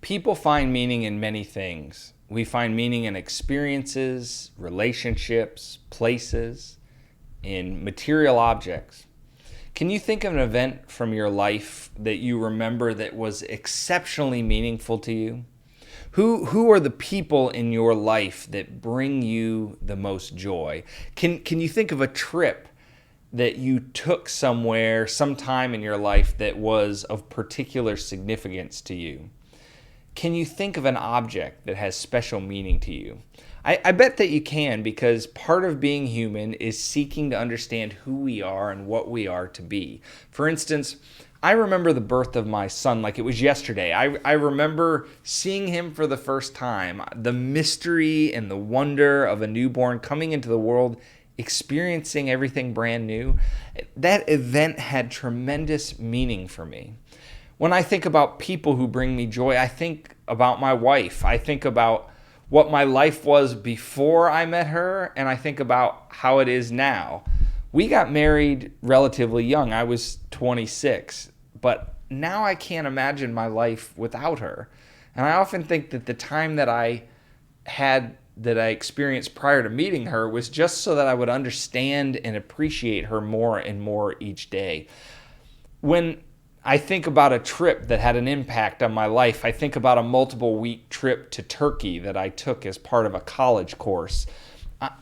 People find meaning in many things. We find meaning in experiences, relationships, places, in material objects. Can you think of an event from your life that you remember that was exceptionally meaningful to you? Who are the people in your life that bring you the most joy? Can you think of a trip that you took somewhere, sometime in your life that was of particular significance to you? Can you think of an object that has special meaning to you? I bet that you can, because part of being human is seeking to understand who we are and what we are to be. For instance, I remember the birth of my son like it was yesterday. I remember seeing him for the first time, the mystery and the wonder of a newborn coming into the world, experiencing everything brand new. That event had tremendous meaning for me. When I think about people who bring me joy, I think about my wife. I think about what my life was before I met her, and I think about how it is now. We got married relatively young. I was 26, but now I can't imagine my life without her. And I often think that the time that I experienced prior to meeting her was just so that I would understand and appreciate her more and more each day. When I think about a trip that had an impact on my life, I think about a multiple week trip to Turkey that I took as part of a college course.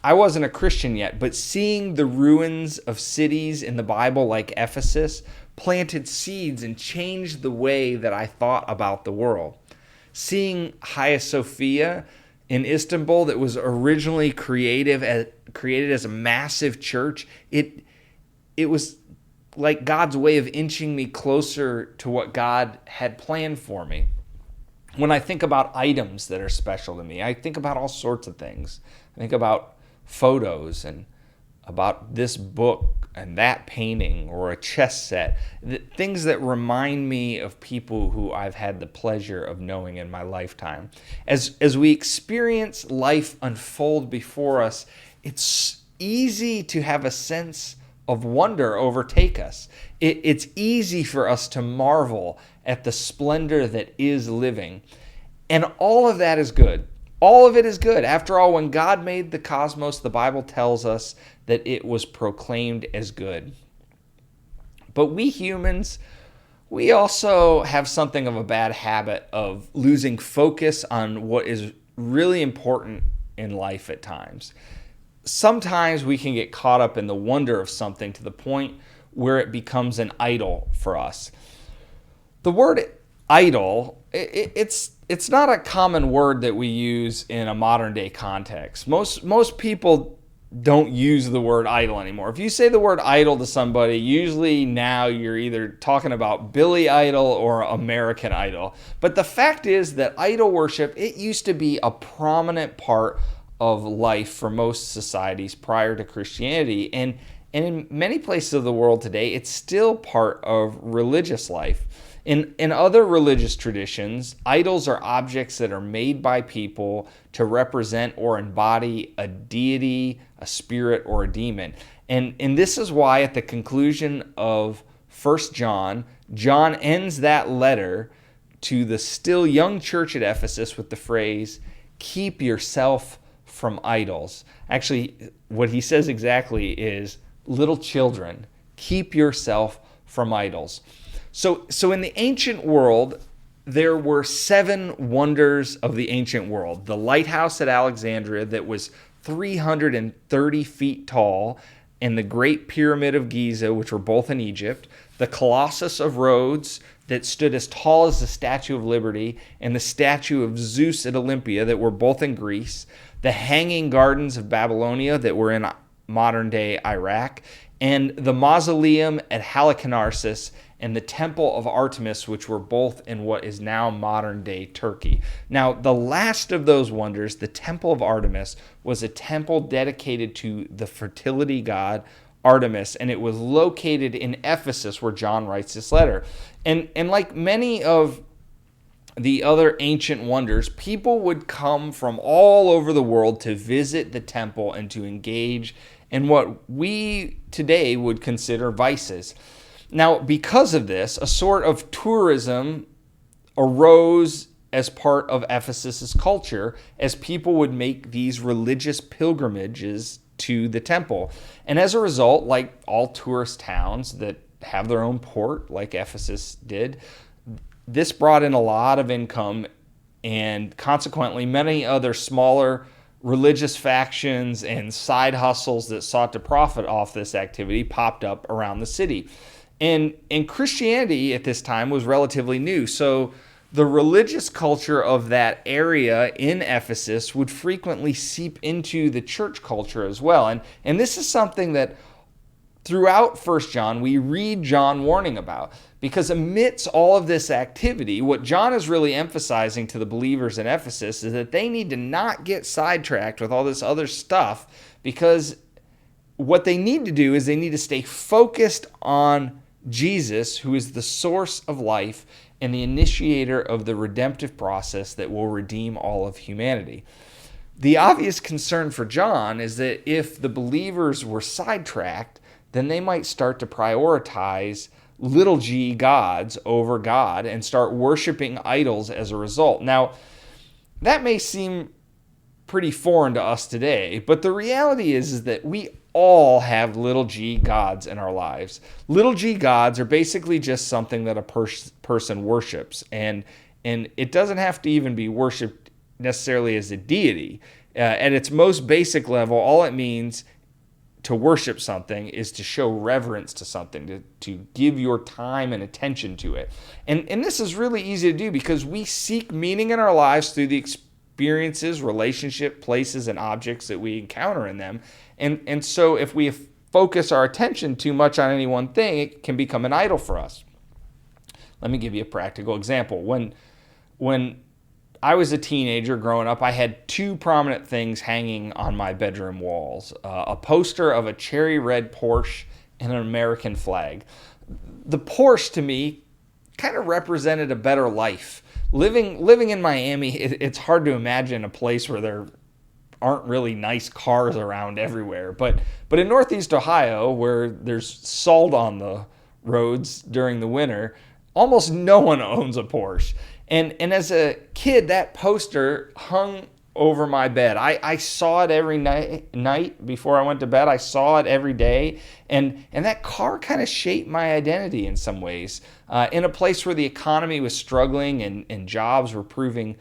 I wasn't a Christian yet, but seeing the ruins of cities in the Bible like Ephesus planted seeds and changed the way that I thought about the world. Seeing Hagia Sophia in Istanbul, that was originally created as a massive church, it was like God's way of inching me closer to what God had planned for me. When I think about items that are special to me, I think about all sorts of things. I think about photos and about this book and that painting or a chess set, things that remind me of people who I've had the pleasure of knowing in my lifetime. As we experience life unfold before us, it's easy to have a sense of wonder overtake us. It's easy for us to marvel at the splendor that is living. And all of that is good. All of it is good. After all, when God made the cosmos, the Bible tells us that it was proclaimed as good. But we humans, we also have something of a bad habit of losing focus on what is really important in life at times. Sometimes we can get caught up in the wonder of something to the point where it becomes an idol for us. The word idol, it's not a common word that we use in a modern day context. Most people don't use the word idol anymore. If you say the word idol to somebody, usually now you're either talking about Billy Idol or American Idol. But the fact is that idol worship, it used to be a prominent part of life for most societies prior to Christianity. And in many places of the world today, it's still part of religious life. In other religious traditions, idols are objects that are made by people to represent or embody a deity, a spirit, or a demon. And this is why at the conclusion of 1 John, John ends that letter to the still young church at Ephesus with the phrase, "Keep yourself from idols." Actually, what he says exactly is, little children, keep yourself from idols. So in the ancient world, there were 7 wonders of the ancient world. The lighthouse at Alexandria that was 330 feet tall, and the Great Pyramid of Giza, which were both in Egypt, the Colossus of Rhodes that stood as tall as the Statue of Liberty, and the statue of Zeus at Olympia that were both in Greece, the Hanging Gardens of Babylonia that were in modern-day Iraq, and the mausoleum at Halicarnassus and the Temple of Artemis, which were both in what is now modern-day Turkey. Now, the last of those wonders, the Temple of Artemis, was a temple dedicated to the fertility god Artemis, and it was located in Ephesus, where John writes this letter. And like many of the other ancient wonders, people would come from all over the world to visit the temple and to engage in what we today would consider vices. Now, because of this, a sort of tourism arose as part of Ephesus's culture, as people would make these religious pilgrimages to the temple. And as a result, like all tourist towns that have their own port, like Ephesus did, this brought in a lot of income, and consequently many other smaller religious factions and side hustles that sought to profit off this activity popped up around the city. And Christianity at this time was relatively new, so the religious culture of that area in Ephesus would frequently seep into the church culture as well. And this is something that throughout 1 John we read John warning about, because amidst all of this activity, what John is really emphasizing to the believers in Ephesus is that they need to not get sidetracked with all this other stuff, because what they need to do is they need to stay focused on Jesus, who is the source of life and the initiator of the redemptive process that will redeem all of humanity. The obvious concern for John is that if the believers were sidetracked, then they might start to prioritize little g gods over God and start worshiping idols as a result. Now, that may seem pretty foreign to us today, but the reality is that we all have little g gods in our lives. Little g gods are basically just something that a person worships, and it doesn't have to even be worshipped necessarily as a deity. At its most basic level, all it means to worship something is to show reverence to something, to give your time and attention to it. And this is really easy to do because we seek meaning in our lives through the experiences, relationship, places, and objects that we encounter in them. And so if we focus our attention too much on any one thing, it can become an idol for us. Let me give you a practical example. When I was a teenager growing up, I had two prominent things hanging on my bedroom walls. A poster of a cherry red Porsche and an American flag. The Porsche, to me, kind of represented a better life. Living in Miami, it's hard to imagine a place where there aren't really nice cars around everywhere. But in Northeast Ohio, where there's salt on the roads during the winter, almost no one owns a Porsche. And as a kid, that poster hung over my bed. I saw it every night before I went to bed. I saw it every day. And that car kind of shaped my identity in some ways. In a place where the economy was struggling and jobs were proving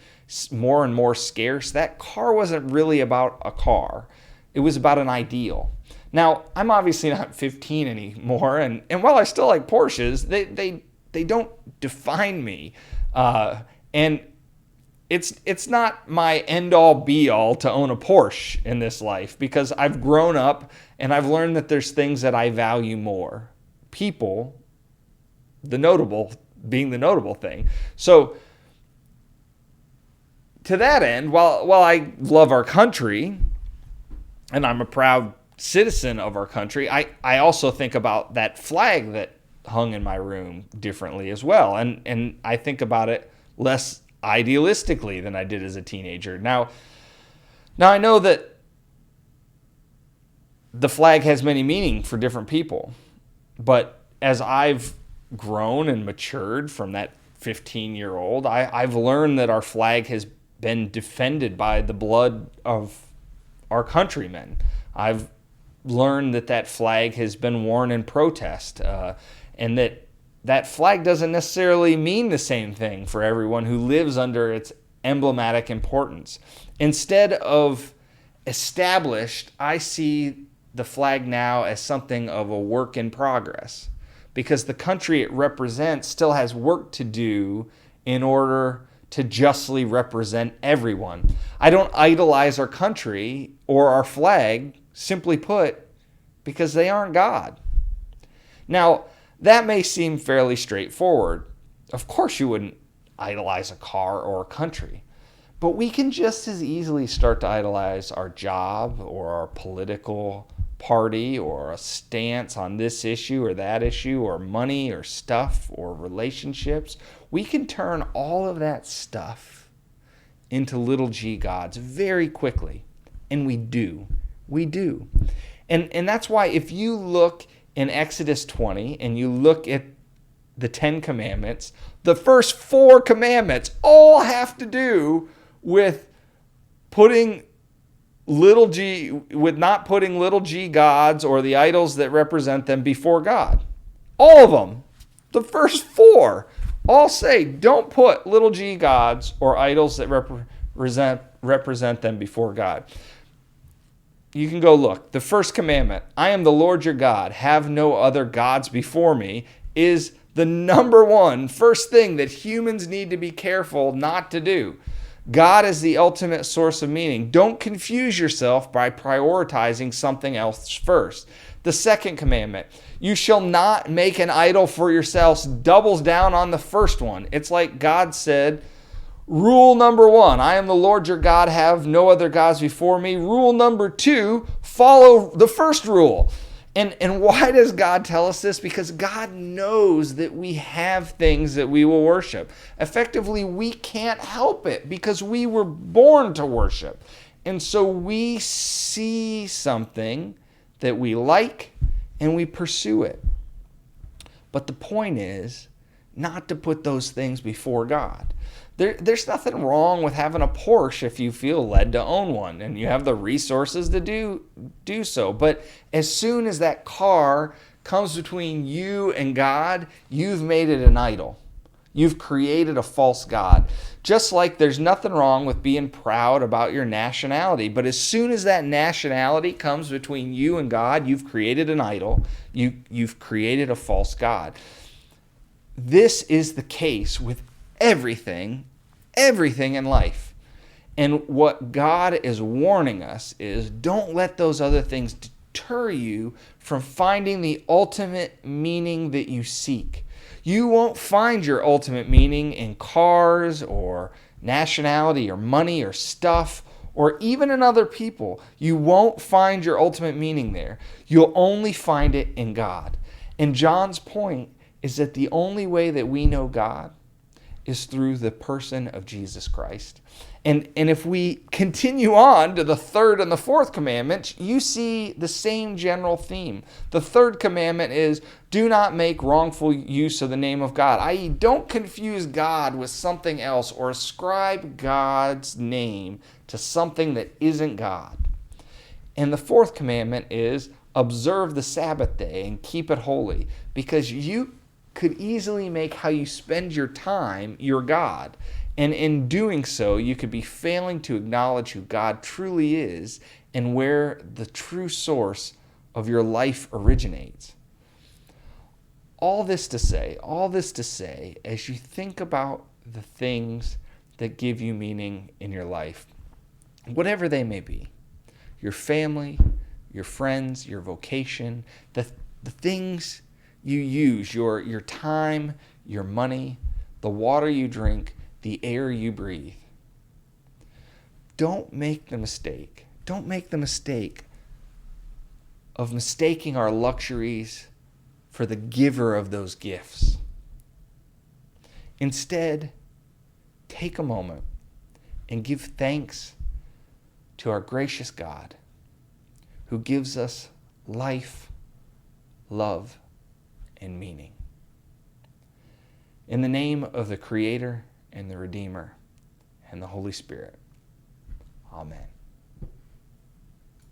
more and more scarce, that car wasn't really about a car. It was about an ideal. Now, I'm obviously not 15 anymore. And while I still like Porsches, they don't define me. And it's not my end-all be-all to own a Porsche in this life, because I've grown up and I've learned that there's things that I value more. People, being the notable thing. So to that end, while I love our country and I'm a proud citizen of our country, I also think about that flag that hung in my room differently as well. And I think about it less idealistically than I did as a teenager. Now I know that the flag has many meanings for different people, but as I've grown and matured from that 15-year-old, I've learned that our flag has been defended by the blood of our countrymen. I've learned that flag has been worn in protest, and that flag doesn't necessarily mean the same thing for everyone who lives under its emblematic importance. Instead of established, I see the flag now as something of a work in progress, because the country it represents still has work to do in order to justly represent everyone. I don't idolize our country or our flag, simply put, because they aren't God. Now, that may seem fairly straightforward. Of course you wouldn't idolize a car or a country, but we can just as easily start to idolize our job or our political party or a stance on this issue or that issue or money or stuff or relationships. We can turn all of that stuff into little g gods very quickly, and we do. And that's why if you look in Exodus 20 and you look at the 10 commandments, the first 4 commandments all have to do with not putting little g gods or the idols that represent them before God. All of them, the first 4, all say don't put little g gods or idols that represent them before God. You can go look. The first commandment, I am the Lord your God, have no other gods before me, is the number one first thing that humans need to be careful not to do. God is the ultimate source of meaning. Don't confuse yourself by prioritizing something else first. The second commandment, you shall not make an idol for yourselves, doubles down on the first one. It's like God said, rule number 1, I am the Lord your God, have no other gods before me. Rule number 2, follow the first rule. And why does God tell us this? Because God knows that we have things that we will worship. Effectively, we can't help it because we were born to worship. And so we see something that we like and we pursue it. But the point is not to put those things before God. There's nothing wrong with having a Porsche if you feel led to own one and you have the resources to do so. But as soon as that car comes between you and God, you've made it an idol. You've created a false god. Just like there's nothing wrong with being proud about your nationality, but as soon as that nationality comes between you and God, you've created an idol. You've created a false god. This is the case with everything in life. And what God is warning us is don't let those other things deter you from finding the ultimate meaning that you seek. You won't find your ultimate meaning in cars or nationality or money or stuff or even in other people. You won't find your ultimate meaning there. You'll only find it in God. And John's point is that the only way that we know God is through the person of Jesus Christ. And if we continue on to the third and the fourth commandments, you see the same general theme. The third commandment is, do not make wrongful use of the name of God, i.e., don't confuse God with something else or ascribe God's name to something that isn't God. And the fourth commandment is, observe the Sabbath day and keep it holy, because you could easily make how you spend your time your God. And in doing so, you could be failing to acknowledge who God truly is and where the true source of your life originates. All this to say, as you think about the things that give you meaning in your life, whatever they may be, your family, your friends, your vocation, the things you use, your time, your money, the water you drink, the air you breathe. Don't make the mistake of mistaking our luxuries for the giver of those gifts. Instead, take a moment and give thanks to our gracious God who gives us life, love, and meaning. In the name of the Creator and the Redeemer and the Holy Spirit. Amen.